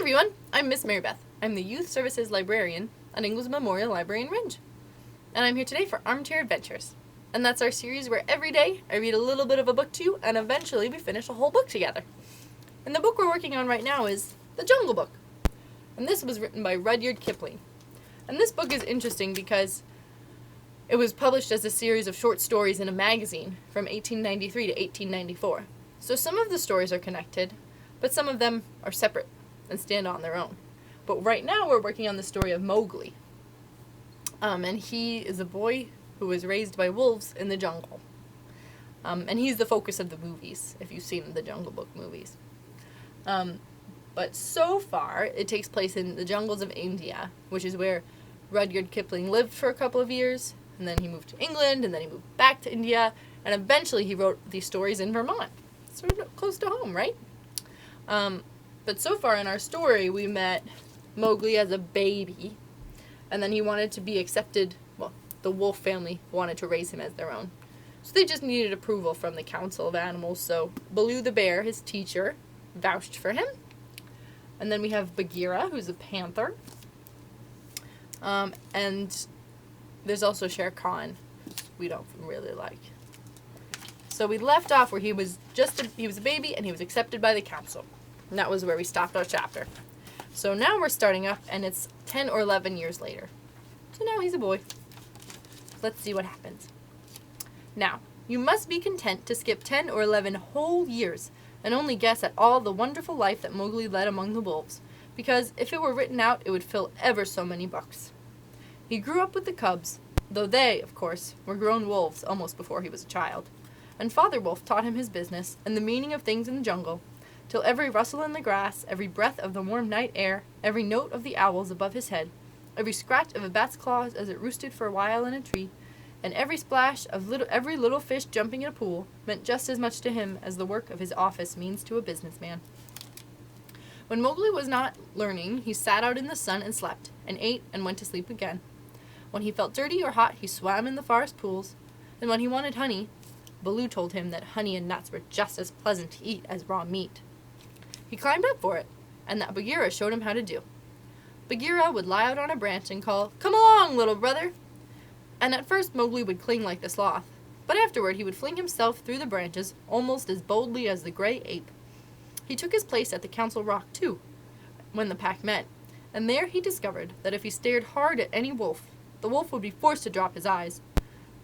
everyone, I'm Miss Mary Beth. I'm the Youth Services Librarian at Ingles Memorial Library in Ringe. And I'm here today for Armchair Adventures. And that's our series where every day I read a little bit of a book to you and eventually we finish a whole book together. And the book we're working on right now is The Jungle Book. And this was written by Rudyard Kipling. And this book is interesting because it was published as a series of short stories in a magazine from 1893 to 1894. So some of the stories are connected, but some of them are separate and stand on their own. But right now we're working on the story of Mowgli. And he is a boy who was raised by wolves in the jungle. And he's the focus of the movies, if you've seen the Jungle Book movies. But so far, it takes place in the jungles of India, which is where Rudyard Kipling lived for a couple of years, and then he moved to England, and then he moved back to India, and eventually he wrote these stories in Vermont. Sort of close to home, right? But so far in our story, we met Mowgli as a baby, and then he wanted to be accepted. Well, the wolf family wanted to raise him as their own. So they just needed approval from the Council of Animals, so Baloo the bear, his teacher, vouched for him. And then we have Bagheera, who's a panther. And there's also Shere Khan, who we don't really like. So we left off where he was a baby and he was accepted by the council. And that was where we stopped our chapter. So now we're starting up and it's 10 or 11 years later. So now he's a boy. Let's see what happens. Now, you must be content to skip 10 or 11 whole years and only guess at all the wonderful life that Mowgli led among the wolves, because if it were written out, it would fill ever so many books. He grew up with the cubs, though they, of course, were grown wolves almost before he was a child. And Father Wolf taught him his business and the meaning of things in the jungle, till every rustle in the grass, every breath of the warm night air, every note of the owls above his head, every scratch of a bat's claws as it roosted for a while in a tree, and every splash of every little fish jumping in a pool meant just as much to him as the work of his office means to a businessman. When Mowgli was not learning, he sat out in the sun and slept, and ate and went to sleep again. When he felt dirty or hot, he swam in the forest pools, and when he wanted honey, Baloo told him that honey and nuts were just as pleasant to eat as raw meat. He climbed up for it, and that Bagheera showed him how to do. Bagheera would lie out on a branch and call, "Come along, little brother!" And at first Mowgli would cling like the sloth, but afterward he would fling himself through the branches almost as boldly as the gray ape. He took his place at the council rock, too, when the pack met, and there he discovered that if he stared hard at any wolf, the wolf would be forced to drop his eyes,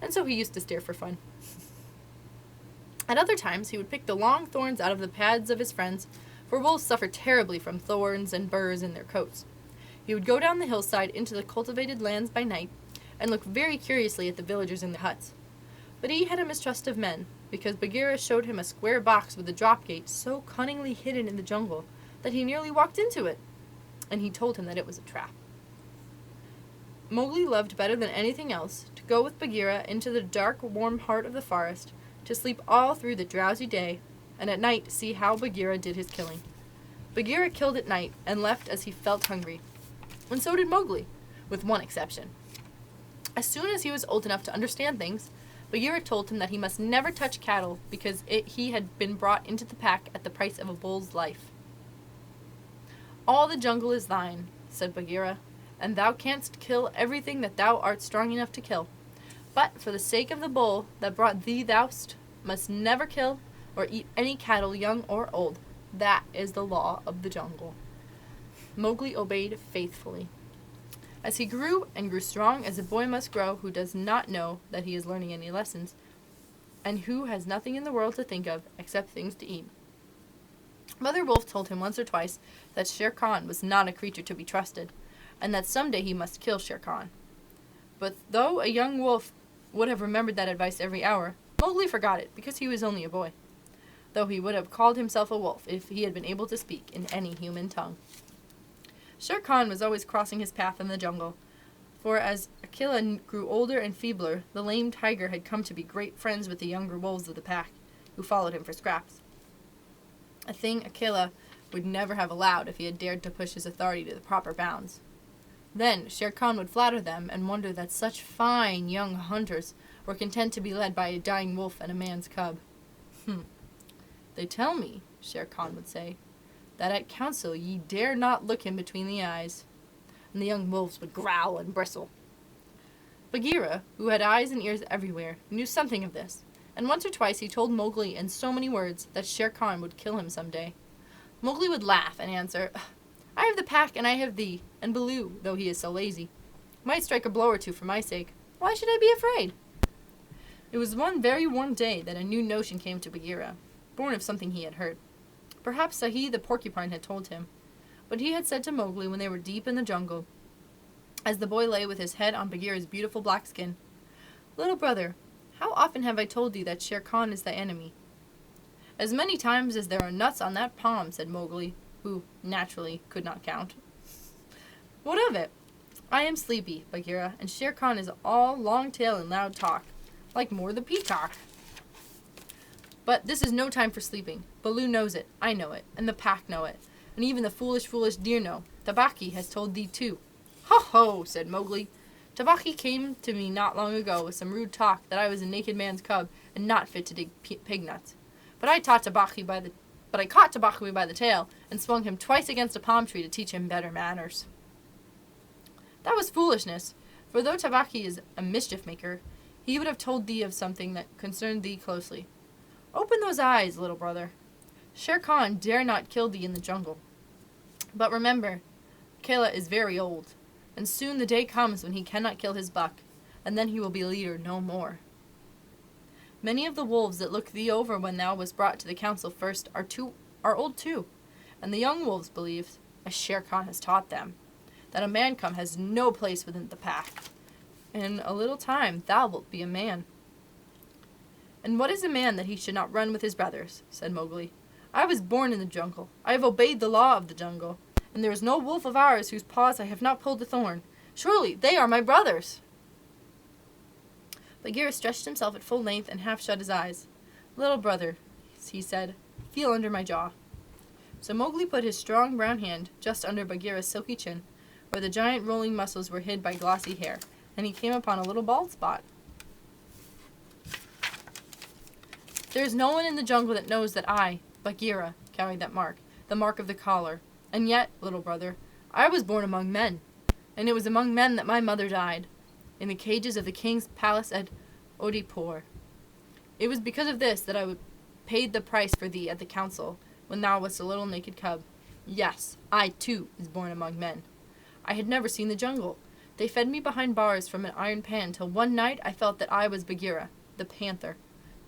and so he used to stare for fun. At other times he would pick the long thorns out of the pads of his friends, for wolves suffer terribly from thorns and burrs in their coats. He would go down the hillside into the cultivated lands by night, and look very curiously at the villagers in the huts. But he had a mistrust of men, because Bagheera showed him a square box with a drop gate so cunningly hidden in the jungle that he nearly walked into it, and he told him that it was a trap. Mowgli loved better than anything else to go with Bagheera into the dark, warm heart of the forest, to sleep all through the drowsy day, and at night see how Bagheera did his killing. Bagheera killed at night and left as he felt hungry, and so did Mowgli, with one exception. As soon as he was old enough to understand things, Bagheera told him that he must never touch cattle because he had been brought into the pack at the price of a bull's life. "All the jungle is thine," said Bagheera, "and thou canst kill everything that thou art strong enough to kill. But for the sake of the bull that brought thee thou must never kill or eat any cattle, young or old. That is the law of the jungle." Mowgli obeyed faithfully. As he grew and grew strong as a boy must grow who does not know that he is learning any lessons, and who has nothing in the world to think of except things to eat. Mother Wolf told him once or twice that Shere Khan was not a creature to be trusted, and that someday he must kill Shere Khan. But though a young wolf would have remembered that advice every hour, Mowgli forgot it because he was only a boy, though he would have called himself a wolf if he had been able to speak in any human tongue. Shere Khan was always crossing his path in the jungle, for as Akela grew older and feebler, the lame tiger had come to be great friends with the younger wolves of the pack, who followed him for scraps. A thing Akela would never have allowed if he had dared to push his authority to the proper bounds. Then Shere Khan would flatter them and wonder that such fine young hunters were content to be led by a dying wolf and a man's cub. They tell me, Shere Khan would say, that at council ye dare not look him between the eyes. And the young wolves would growl and bristle. Bagheera, who had eyes and ears everywhere, knew something of this, and once or twice he told Mowgli in so many words that Shere Khan would kill him some day. Mowgli would laugh and answer, I have the pack and I have thee, and Baloo, though he is so lazy, might strike a blow or two for my sake. Why should I be afraid? It was one very warm day that a new notion came to Bagheera, born of something he had heard. Perhaps Sahi the porcupine had told him, but he had said to Mowgli when they were deep in the jungle, as the boy lay with his head on Bagheera's beautiful black skin, Little brother, how often have I told thee that Shere Khan is thy enemy? As many times as there are nuts on that palm, said Mowgli, who, naturally, could not count. What of it? I am sleepy, Bagheera, and Shere Khan is all long tail and loud talk, like More the Peacock. But this is no time for sleeping. Baloo knows it, I know it, and the pack know it, and even the foolish deer know. Tabaqui has told thee too. Ho ho, said Mowgli. Tabaqui came to me not long ago with some rude talk that I was a naked man's cub and not fit to dig pig nuts. But I caught Tabaqui by the tail and swung him twice against a palm tree to teach him better manners. That was foolishness, for though Tabaqui is a mischief maker, he would have told thee of something that concerned thee closely. Open those eyes, little brother. Shere Khan dare not kill thee in the jungle. But remember, Akela is very old, and soon the day comes when he cannot kill his buck, and then he will be leader no more. Many of the wolves that looked thee over when thou was brought to the council first are old too, and the young wolves believe, as Shere Khan has taught them, that a man cub has no place within the pack. In a little time thou wilt be a man. And what is a man that he should not run with his brothers? Said Mowgli. I was born in the jungle. I have obeyed the law of the jungle, and there is no wolf of ours whose paws I have not pulled a thorn. Surely they are my brothers. Bagheera stretched himself at full length and half shut his eyes. Little brother, he said, feel under my jaw. So Mowgli put his strong brown hand just under Bagheera's silky chin, where the giant rolling muscles were hid by glossy hair, and he came upon a little bald spot. There is no one in the jungle that knows that I, Bagheera, carried that mark, the mark of the collar. And yet, little brother, I was born among men, and it was among men that my mother died, in the cages of the king's palace at Odipur. It was because of this that I paid the price for thee at the council, when thou wast a little naked cub. Yes, I too was born among men. I had never seen the jungle. They fed me behind bars from an iron pan till one night I felt that I was Bagheera, the panther,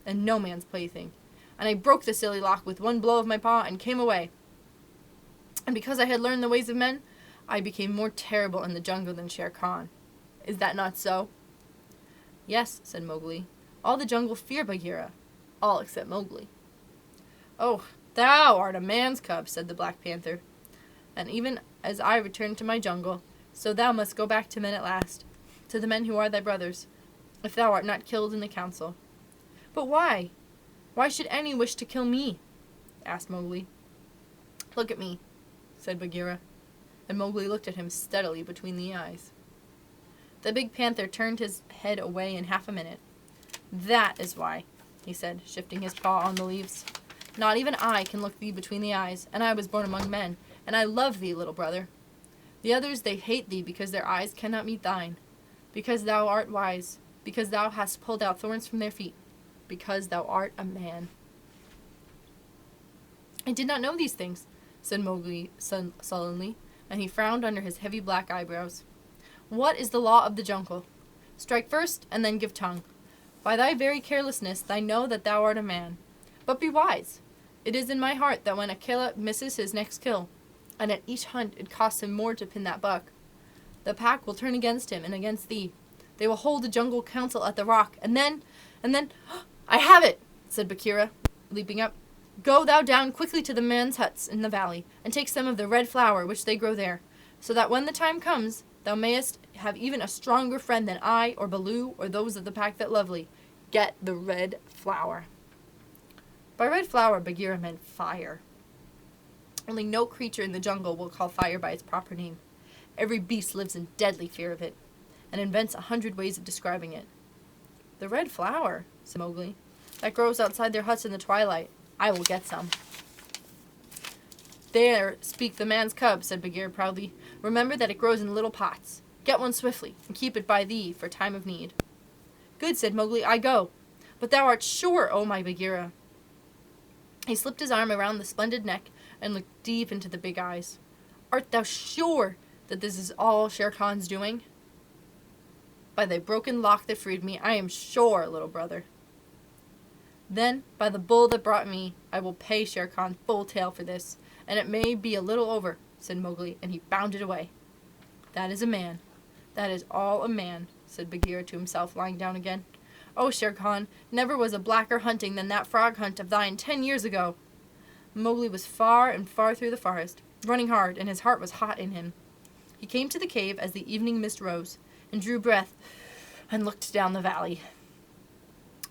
and no man's plaything. And I broke the silly lock with one blow of my paw and came away. And because I had learned the ways of men, I became more terrible in the jungle than Shere Khan. Is that not so? Yes, said Mowgli. All the jungle fear Bagheera. All except Mowgli. Oh, thou art a man's cub, said the Black Panther. And even as I return to my jungle, so thou must go back to men at last, to the men who are thy brothers, if thou art not killed in the council. But why? Why should any wish to kill me? Asked Mowgli. Look at me, said Bagheera, and Mowgli looked at him steadily between the eyes. The big panther turned his head away in half a minute. That is why, he said, shifting his paw on the leaves. Not even I can look thee between the eyes, and I was born among men, and I love thee, little brother. The others, they hate thee because their eyes cannot meet thine, because thou art wise, because thou hast pulled out thorns from their feet, because thou art a man. I did not know these things, said Mowgli sullenly, and he frowned under his heavy black eyebrows. What is the law of the jungle? Strike first, and then give tongue. By thy very carelessness, I know that thou art a man. But be wise. It is in my heart that when Akela misses his next kill, and at each hunt it costs him more to pin that buck, the pack will turn against him and against thee. They will hold a jungle council at the rock, and then, I have it, said Bagheera, leaping up. Go thou down quickly to the men's huts in the valley, and take some of the red flower which they grow there, so that when the time comes, thou mayest have even a stronger friend than I, or Baloo, or those of the pack that love thee. Get the red flower. By red flower, Bagheera meant fire. Only no creature in the jungle will call fire by its proper name. Every beast lives in deadly fear of it, and invents 100 ways of describing it. The red flower, said Mowgli, that grows outside their huts in the twilight. I will get some. There speak the man's cub, said Bagheera proudly. Remember that it grows in little pots. Get one swiftly, and keep it by thee for time of need. Good, said Mowgli, I go. But thou art sure, O my Bagheera. He slipped his arm around the splendid neck and looked deep into the big eyes. Art thou sure that this is all Shere Khan's doing? By thy broken lock that freed me, I am sure, little brother. Then, by the bull that brought me, I will pay Shere Khan full tale for this, and it may be a little over, said Mowgli, and he bounded away. That is a man. That is all a man, said Bagheera to himself, lying down again. Oh, Shere Khan, never was a blacker hunting than that frog hunt of thine 10 years ago. Mowgli was far and far through the forest, running hard, and his heart was hot in him. He came to the cave as the evening mist rose, and drew breath, and looked down the valley.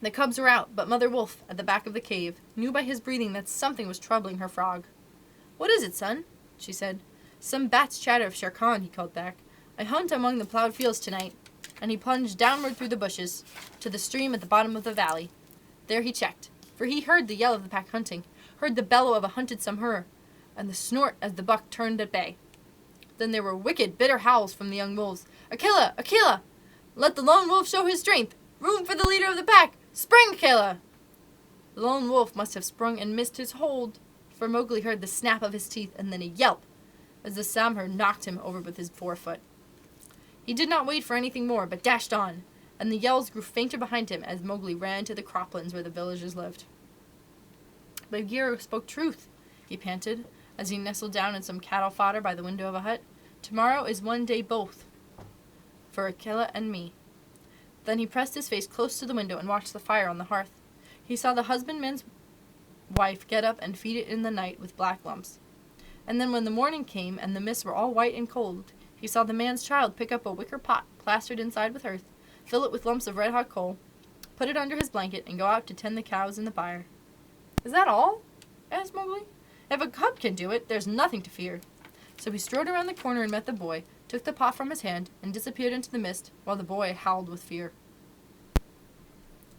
The cubs were out, but Mother Wolf, at the back of the cave, knew by his breathing that something was troubling her frog. What is it, son? She said. Some bat's chatter of Shere Khan, he called back. I hunt among the plowed fields tonight. And he plunged downward through the bushes, to the stream at the bottom of the valley. There he checked, for he heard the yell of the pack hunting, heard the bellow of a hunted Samhur, and the snort as the buck turned at bay. Then there were wicked, bitter howls from the young wolves. Akela! Akela! Let the lone wolf show his strength! Room for the leader of the pack! Spring, Akela! The lone wolf must have sprung and missed his hold, for Mowgli heard the snap of his teeth and then a yelp, as the Samhur knocked him over with his forefoot. He did not wait for anything more, but dashed on, and the yells grew fainter behind him as Mowgli ran to the croplands where the villagers lived. Bagheera spoke truth, he panted, as he nestled down in some cattle fodder by the window of a hut. Tomorrow is one day both, for Akela and me. Then he pressed his face close to the window and watched the fire on the hearth. He saw the husbandman's wife get up and feed it in the night with black lumps. And then when the morning came and the mists were all white and cold, he saw the man's child pick up a wicker pot plastered inside with earth, fill it with lumps of red-hot coal, put it under his blanket, and go out to tend the cows in the byre. Is that all? Asked Mowgli. If a cub can do it, there's nothing to fear. So he strode around the corner and met the boy, took the pot from his hand, and disappeared into the mist, while the boy howled with fear.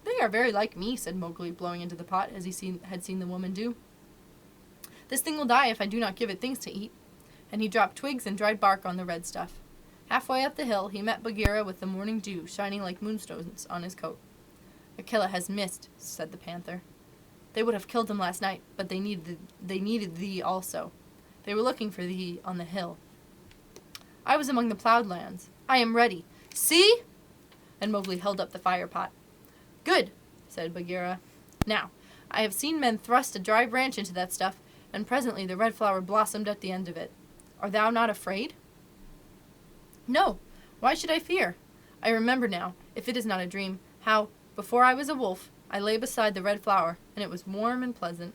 They are very like me, said Mowgli, blowing into the pot, as he had seen the woman do. This thing will die if I do not give it things to eat. And he dropped twigs and dried bark on the red stuff. Halfway up the hill, he met Bagheera with the morning dew shining like moonstones on his coat. Akela has missed, said the panther. They would have killed him last night, but they needed thee also. They were looking for thee on the hill. I was among the plowed lands. I am ready. See? And Mowgli held up the fire pot. Good, said Bagheera. Now, I have seen men thrust a dry branch into that stuff, and presently the red flower blossomed at the end of it. Are thou not afraid? No. Why should I fear? I remember now, if it is not a dream, how, before I was a wolf, I lay beside the red flower, and it was warm and pleasant.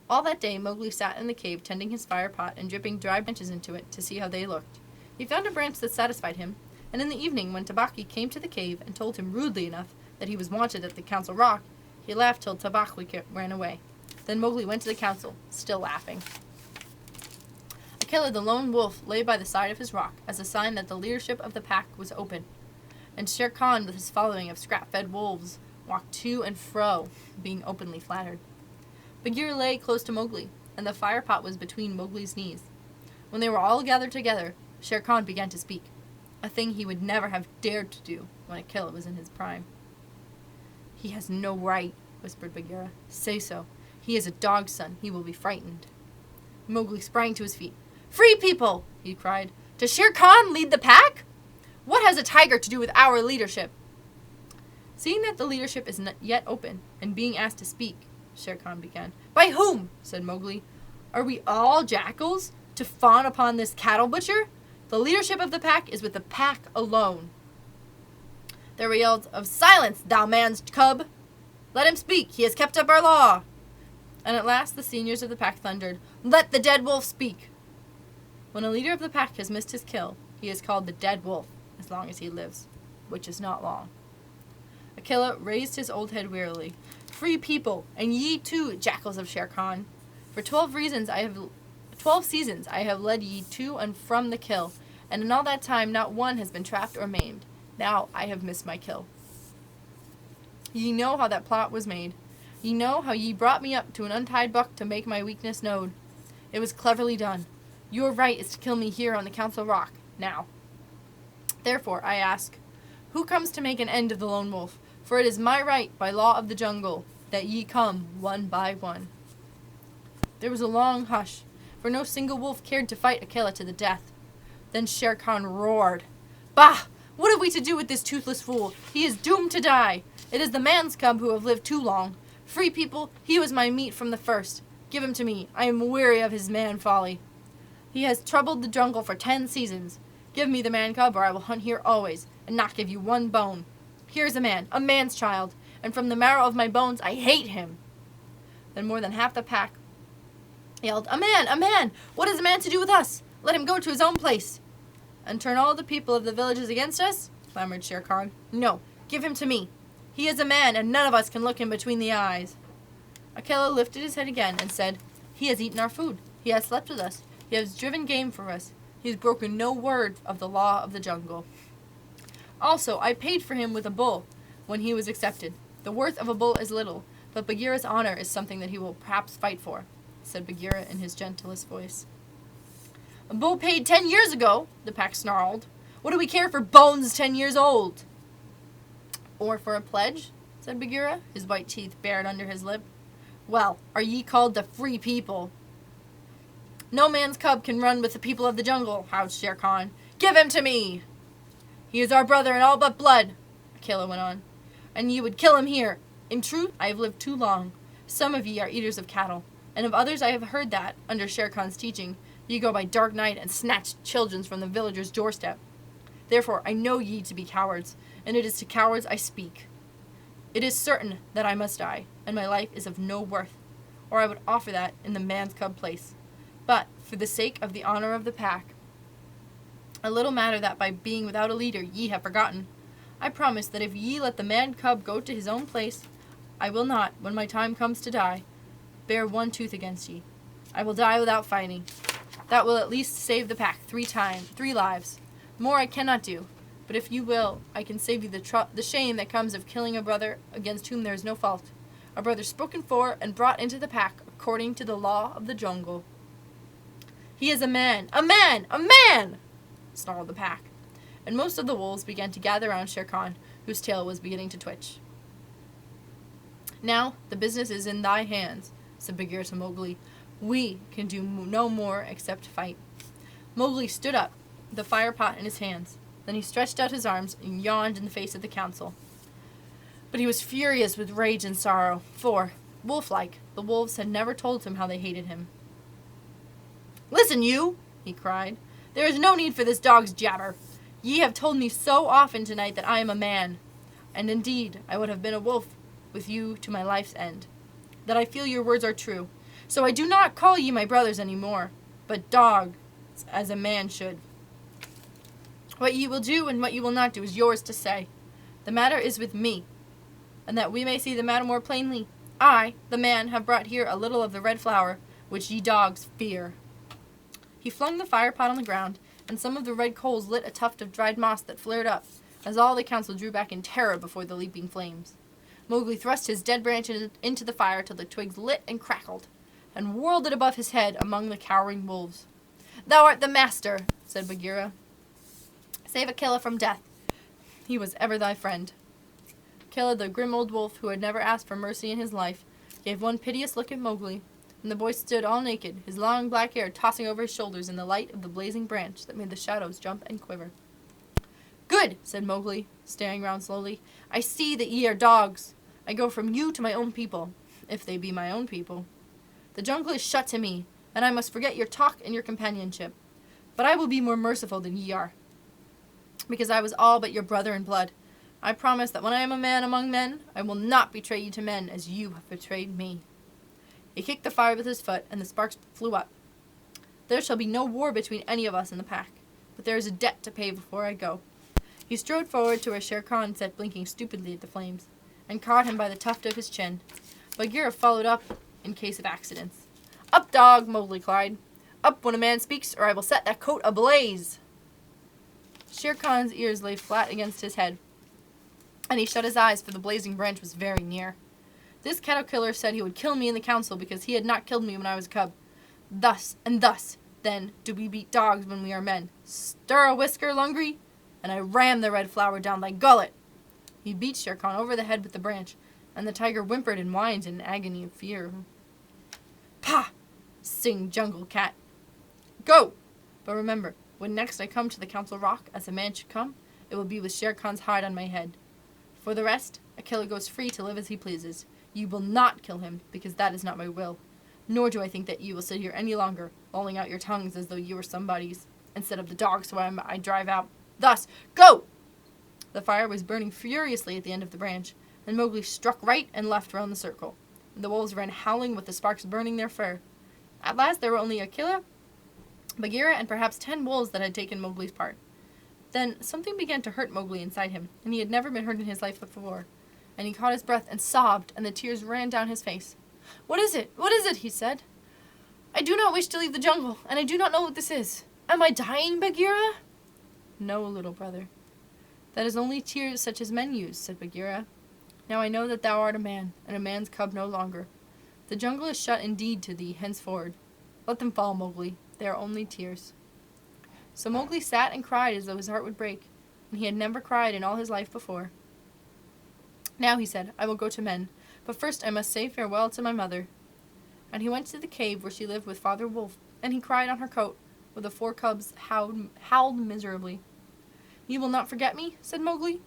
All that day Mowgli sat in the cave tending his fire pot and dripping dry branches into it to see how they looked. He found a branch that satisfied him, and in the evening when Tabaqui came to the cave and told him rudely enough that he was wanted at the council rock, he laughed till Tabaqui ran away. Then Mowgli went to the council, still laughing. Akela the lone wolf lay by the side of his rock as a sign that the leadership of the pack was open, and Shere Khan with his following of scrap-fed wolves walked to and fro, being openly flattered. Bagheera lay close to Mowgli, and the fire pot was between Mowgli's knees. When they were all gathered together, Shere Khan began to speak, a thing he would never have dared to do when Akela was in his prime. He has no right, whispered Bagheera. Say so. He is a dog's son. He will be frightened. Mowgli sprang to his feet. Free people, he cried. Does Shere Khan lead the pack? What has a tiger to do with our leadership? Seeing that the leadership is not yet open, and being asked to speak, Shere Khan began. By whom? Said Mowgli. Are we all jackals to fawn upon this cattle butcher? The leadership of the pack is with the pack alone. There were yells of silence, thou man's cub. Let him speak. He has kept up our law. And at last the seniors of the pack thundered, Let the dead wolf speak. When a leader of the pack has missed his kill, he is called the dead wolf as long as he lives, which is not long. Akela raised his old head wearily. Free people, and ye too, jackals of Shere Khan. For 12 seasons I have led ye to and from the kill, and in all that time not one has been trapped or maimed. Now I have missed my kill. Ye know how that plot was made. Ye know how ye brought me up to an untied buck to make my weakness known. It was cleverly done. Your right is to kill me here on the council rock, now. Therefore, I ask, who comes to make an end of the lone wolf? For it is my right, by law of the jungle, that ye come one by one. There was a long hush, for no single wolf cared to fight Akela to the death. Then Shere Khan roared, Bah! What have we to do with this toothless fool? He is doomed to die. It is the man's cub who have lived too long. Free people, he was my meat from the first. Give him to me. I am weary of his man folly. He has troubled the jungle for 10 seasons. Give me the man cub, or I will hunt here always, and not give you one bone. Here is a man's child, and from the marrow of my bones I hate him. Then more than half the pack yelled, A man! A man! What has a man to do with us? Let him go to his own place. And turn all the people of the villages against us? Clamored Shere Khan. No, give him to me. He is a man, and none of us can look him between the eyes. Akela lifted his head again and said, He has eaten our food. He has slept with us. He has driven game for us. He has broken no word of the law of the jungle. Also, I paid for him with a bull when he was accepted. The worth of a bull is little, but Bagheera's honor is something that he will perhaps fight for, said Bagheera in his gentlest voice. A bull paid 10 years ago, the pack snarled. What do we care for bones 10 years old? Or for a pledge, said Bagheera, his white teeth bared under his lip. Well, are ye called the free people? No man's cub can run with the people of the jungle, howled Shere Khan. Give him to me! He is our brother in all but blood, Akela went on, and ye would kill him here. In truth, I have lived too long. Some of ye are eaters of cattle, and of others I have heard that, under Shere Khan's teaching, ye go by dark night and snatch children from the villager's doorstep. Therefore I know ye to be cowards, and it is to cowards I speak. It is certain that I must die, and my life is of no worth, or I would offer that in the man's cub place. But, for the sake of the honor of the pack, a little matter that by being without a leader ye have forgotten, I promise that if ye let the man cub go to his own place, I will not, when my time comes to die, bear one tooth against ye. I will die without fighting. That will at least save the pack 3 lives. More I cannot do, but if you will, I can save you the shame that comes of killing a brother against whom there is no fault, a brother spoken for and brought into the pack according to the law of the jungle. He is a man! A man! A man! Snarled the pack, and most of the wolves began to gather round Shere Khan, whose tail was beginning to twitch. Now the business is in thy hands, said Bagheera to Mowgli. We can do no more except fight. Mowgli stood up, the fire pot in his hands. Then he stretched out his arms and yawned in the face of the council. But he was furious with rage and sorrow, for, wolf-like, the wolves had never told him how they hated him. Listen, you, he cried. There is no need for this dog's jabber. Ye have told me so often tonight that I am a man, and indeed I would have been a wolf with you to my life's end, that I feel your words are true. So I do not call ye my brothers any more, but dogs, as a man should. What ye will do and what ye will not do is yours to say. The matter is with me, and that we may see the matter more plainly, I, the man, have brought here a little of the red flower, which ye dogs fear. He flung the fire pot on the ground, and some of the red coals lit a tuft of dried moss that flared up, as all the council drew back in terror before the leaping flames. Mowgli thrust his dead branch into the fire till the twigs lit and crackled, and whirled it above his head among the cowering wolves. Thou art the master, said Bagheera. Save Akela from death. He was ever thy friend. Akela, the grim old wolf who had never asked for mercy in his life, gave one piteous look at Mowgli, and the boy stood all naked, his long black hair tossing over his shoulders in the light of the blazing branch that made the shadows jump and quiver. Good, said Mowgli, staring round slowly. I see that ye are dogs. I go from you to my own people, if they be my own people. The jungle is shut to me, and I must forget your talk and your companionship. But I will be more merciful than ye are, because I was all but your brother in blood. I promise that when I am a man among men, I will not betray you to men as you have betrayed me. He kicked the fire with his foot, and the sparks flew up. There shall be no war between any of us in the pack, but there is a debt to pay before I go. He strode forward to where Shere Khan sat blinking stupidly at the flames, and caught him by the tuft of his chin. Bagheera followed up in case of accidents. Up, dog, Mowgli cried. Up when a man speaks, or I will set that coat ablaze. Shere Khan's ears lay flat against his head, and he shut his eyes, for the blazing branch was very near. This cattle killer said he would kill me in the council because he had not killed me when I was a cub. Thus and thus, then, do we beat dogs when we are men. Stir a whisker, Lungri, and I ram the red flower down thy gullet." He beat Shere Khan over the head with the branch, and the tiger whimpered and whined in an agony of fear. "Pah! Sing, jungle cat. Go! But remember, when next I come to the council rock, as a man should come, it will be with Shere Khan's hide on my head. For the rest, Akela goes free to live as he pleases. You will not kill him, because that is not my will. Nor do I think that you will sit here any longer, lolling out your tongues as though you were somebody's, instead of the dogs who I drive out. Thus, go!" The fire was burning furiously at the end of the branch, and Mowgli struck right and left round the circle. The wolves ran howling with the sparks burning their fur. At last there were only Akela, Bagheera, and perhaps 10 wolves that had taken Mowgli's part. Then something began to hurt Mowgli inside him, and he had never been hurt in his life before. And he caught his breath and sobbed, and the tears ran down his face. "What is it? What is it?" he said. "I do not wish to leave the jungle, and I do not know what this is. Am I dying, Bagheera?" "No, little brother. That is only tears such as men use," said Bagheera. "Now I know that thou art a man, and a man's cub no longer. The jungle is shut indeed to thee henceforward. Let them fall, Mowgli. They are only tears." So Mowgli sat and cried as though his heart would break, and he had never cried in all his life before. "Now," he said, "I will go to men, but first I must say farewell to my mother." And he went to the cave where she lived with Father Wolf, and he cried on her coat, while the 4 cubs howled miserably. "You will not forget me?" said Mowgli.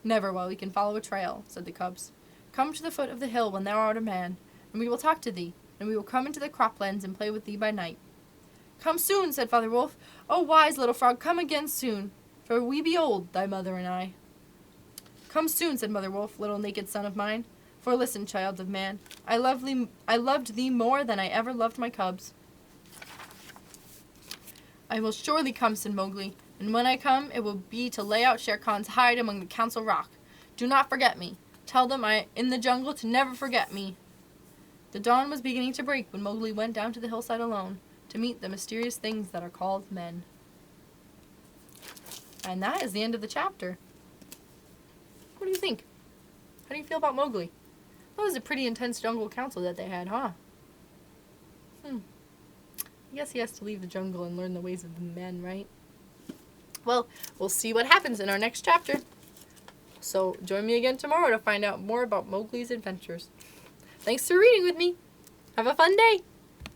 "Never while we can follow a trail," said the cubs. "Come to the foot of the hill when thou art a man, and we will talk to thee, and we will come into the croplands and play with thee by night." "Come soon," said Father Wolf. "O wise little frog, come again soon, for we be old, thy mother and I." "Come soon," said Mother Wolf, "little naked son of mine. For listen, child of man, I loved thee more than I ever loved my cubs." "I will surely come," said Mowgli, "and when I come, it will be to lay out Shere Khan's hide among the council rock. Do not forget me. Tell them I in the jungle to never forget me." The dawn was beginning to break when Mowgli went down to the hillside alone to meet the mysterious things that are called men. And that is the end of the chapter. What do you think? How do you feel about Mowgli? That was a pretty intense jungle council that they had, huh? I guess he has to leave the jungle and learn the ways of the men, right? Well, we'll see what happens in our next chapter. So join me again tomorrow to find out more about Mowgli's adventures. Thanks for reading with me. Have a fun day.